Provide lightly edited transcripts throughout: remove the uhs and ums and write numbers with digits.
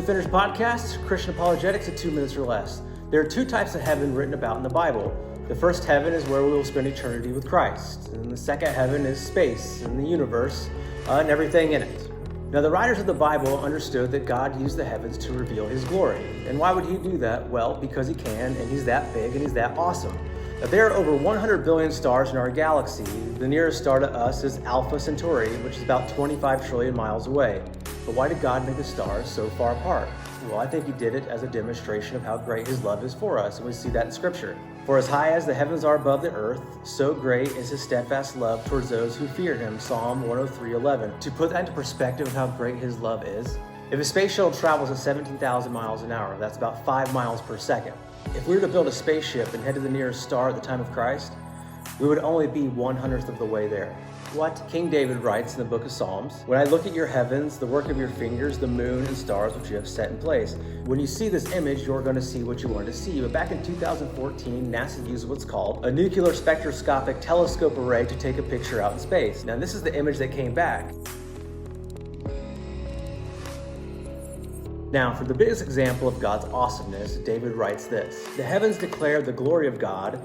Finished podcast, Christian Apologetics in 2 minutes or less. There are two types of heaven written about in the Bible. The first heaven is where we will spend eternity with Christ. And the second heaven is space and the universe and everything in it. Now, the writers of the Bible understood that God used the heavens to reveal his glory. And why would he do that? Well, because he can, and he's that big and he's that awesome. Now, there are over 100 billion stars in our galaxy. The nearest star to us is Alpha Centauri, which is about 25 trillion miles away. But why did God make the stars so far apart? Well, I think he did it as a demonstration of how great his love is for us, and we see that in Scripture. For as high as the heavens are above the earth, so great is his steadfast love towards those who fear him, Psalm 103:11. To put that into perspective of how great his love is, if a space shuttle travels at 17,000 miles an hour, that's about 5 miles per second. If we were to build a spaceship and head to the nearest star at the time of Christ, we would only be 1/100th of the way there. What King David writes in the book of Psalms, "When I look at your heavens, the work of your fingers, the moon and stars which you have set in place." When you see this image, you're going to see what you wanted to see. But back in 2014, NASA used what's called a nuclear spectroscopic telescope array to take a picture out in space. Now, this is the image that came back. Now, for the biggest example of God's awesomeness, David writes this: "The heavens declare the glory of God,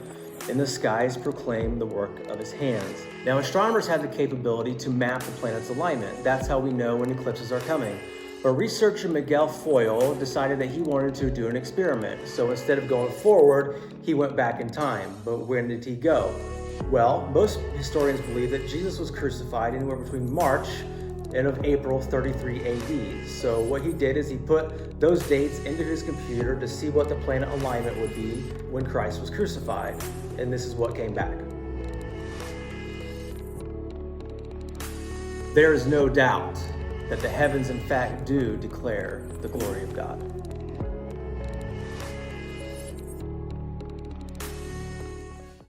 and the skies proclaim the work of his hands." Now, astronomers have the capability to map the planet's alignment. That's how we know when eclipses are coming. But researcher Miguel Foyle decided that he wanted to do an experiment. So instead of going forward, he went back in time. But when did he go? Well, most historians believe that Jesus was crucified anywhere between March and of April 33 AD. So what he did is he put those dates into his computer to see what the planet alignment would be when Christ was crucified. And this is what came back. There is no doubt that the heavens in fact do declare the glory of God.